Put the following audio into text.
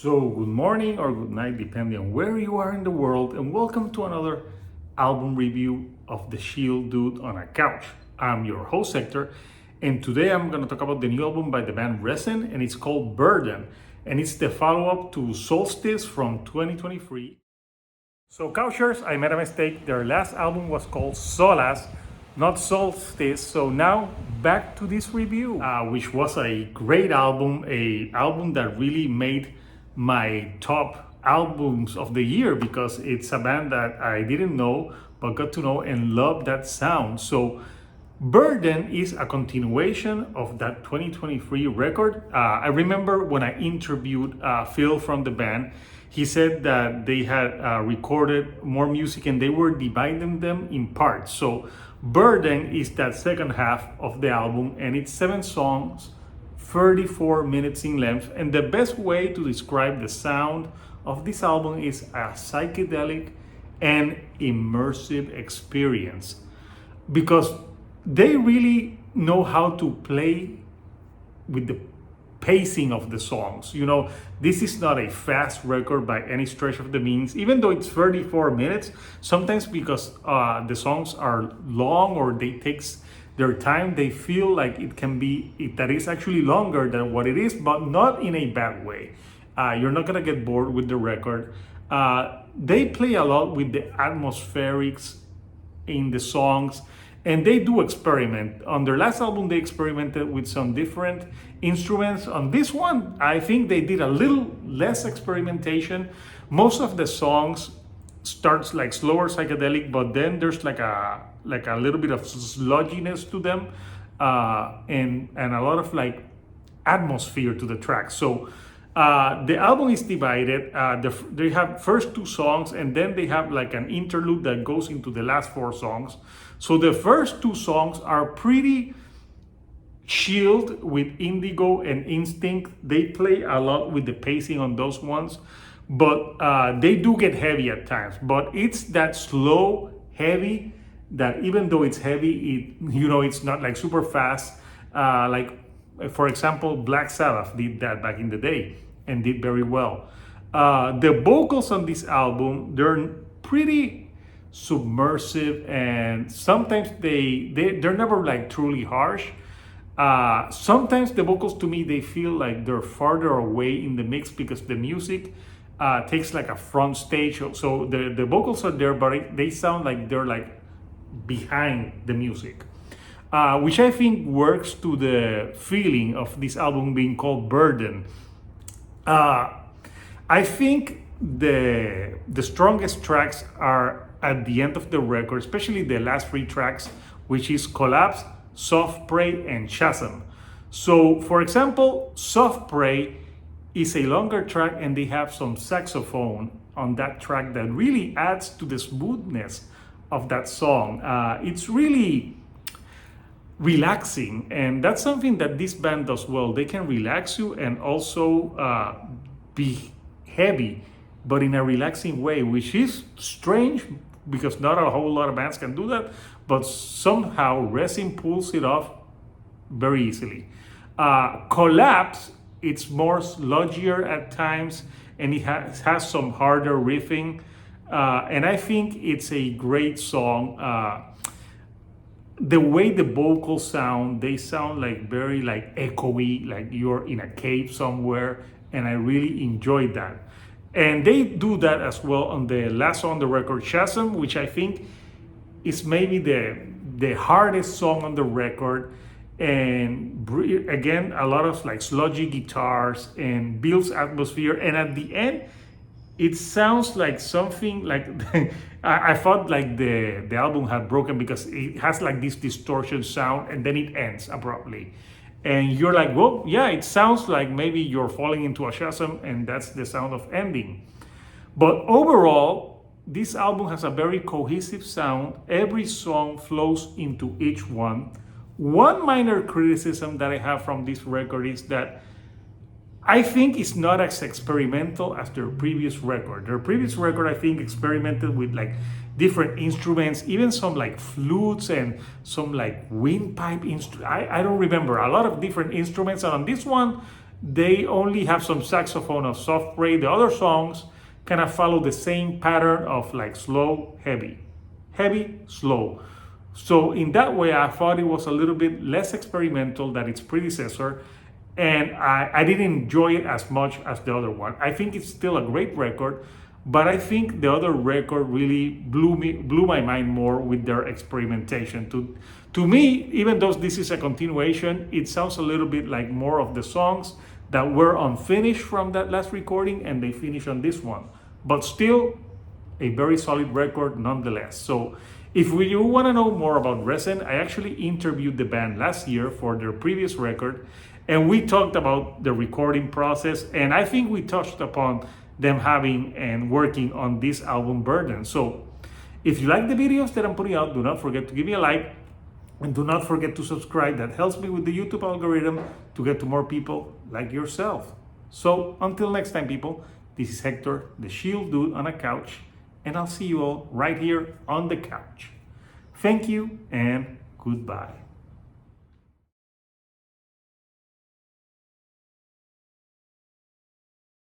So, good morning or good night, depending on where you are in the world, and welcome to another album review of The Shield Dude on a Couch. I'm your host, Hector, and today I'm going to talk about the new album by the band REZN, and it's called Burden, and it's the follow up to Solstice from 2023. So, Couchers, I made a mistake. Their last album was called Solace, not Solstice. So now back to this review, which was a great album, a album that really made my top albums of the year because it's a band that I didn't know but got to know and love that sound. So Burden is a continuation of that 2023 record. I remember when I interviewed Phil from the band, he said that they had recorded more music and they were dividing them in parts. So Burden is that second half of the album, and it's 7 songs, 34 minutes in length. And the best way to describe the sound of this album is a psychedelic and immersive experience, because they really know how to play with the pacing of the songs. You know, this is not a fast record by any stretch of the means, even though it's 34 minutes. Sometimes because the songs are long or they takes their time, they feel like it can be, that is actually longer than what it is, but not in a bad way. You're not gonna get bored with the record. They play a lot with the atmospherics in the songs, and they do experiment. On their last album, they experimented with some different instruments. On this one, I think they did a little less experimentation. Most of the songs starts like slower psychedelic, but then there's like a little bit of sludginess to them, and a lot of like atmosphere to the track. So the album is divided. They have first 2 songs, and then they have like an interlude that goes into the last 4 songs. So the first 2 songs are pretty chilled with Indigo and Instinct. They play a lot with the pacing on those ones, but they do get heavy at times. But it's that slow, heavy, that even though it's heavy, it's not like super fast. Like, for example, Black Sabbath did that back in the day and did very well. The vocals on this album, they're pretty submersive, and sometimes they're never like truly harsh. Sometimes the vocals, to me, they feel like they're farther away in the mix because the music takes like a front stage. So the vocals are there, but they sound like they're like behind the music, which I think works to the feeling of this album being called Burden. I think the strongest tracks are at the end of the record, especially the last 3 tracks, which is Collapse, Soft Prey, and Chasm. So, for example, Soft Prey is a longer track, and they have some saxophone on that track that really adds to the smoothness of that song. It's really relaxing, and that's something that this band does well. They can relax you and also be heavy, but in a relaxing way, which is strange because not a whole lot of bands can do that, but somehow REZN pulls it off very easily. Collapse, it's more sludgier at times, and it has some harder riffing, and I think it's a great song. The way the vocals sound, they sound like very like echoey, like you're in a cave somewhere, and I really enjoyed that. And they do that as well on the last song on the record, Chasm, which I think is maybe the hardest song on the record. And again, a lot of like sludgy guitars and builds atmosphere. And at the end, it sounds like something like I thought like the album had broken because it has like this distortion sound, and then it ends abruptly. And you're like, well, yeah, it sounds like maybe you're falling into a chasm, and that's the sound of ending. But overall, this album has a very cohesive sound. Every song flows into each one. One minor criticism that I have from this record is that I think it's not as experimental as their previous record. Their previous record, I think, experimented with like different instruments, even some like flutes and some like windpipe instruments. I don't remember, a lot of different instruments. And on this one, they only have some saxophone of soft Ray. The other songs kind of follow the same pattern of like slow, heavy, heavy, slow. So in that way, I thought it was a little bit less experimental than its predecessor, and I didn't enjoy it as much as the other one. I think it's still a great record, but I think the other record really blew my mind more with their experimentation. To me, even though this is a continuation, it sounds a little bit like more of the songs that were unfinished from that last recording and they finish on this one. But still, a very solid record nonetheless. So if you want to know more about REZN, I actually interviewed the band last year for their previous record, and we talked about the recording process, and I think we touched upon them having and working on this album Burden. So if you like the videos that I'm putting out, do not forget to give me a like, and do not forget to subscribe. That helps me with the YouTube algorithm to get to more people like yourself. So until next time, people, this is Hector, the Shield Dude on a couch, and I'll see you all right here on the couch. Thank you and goodbye.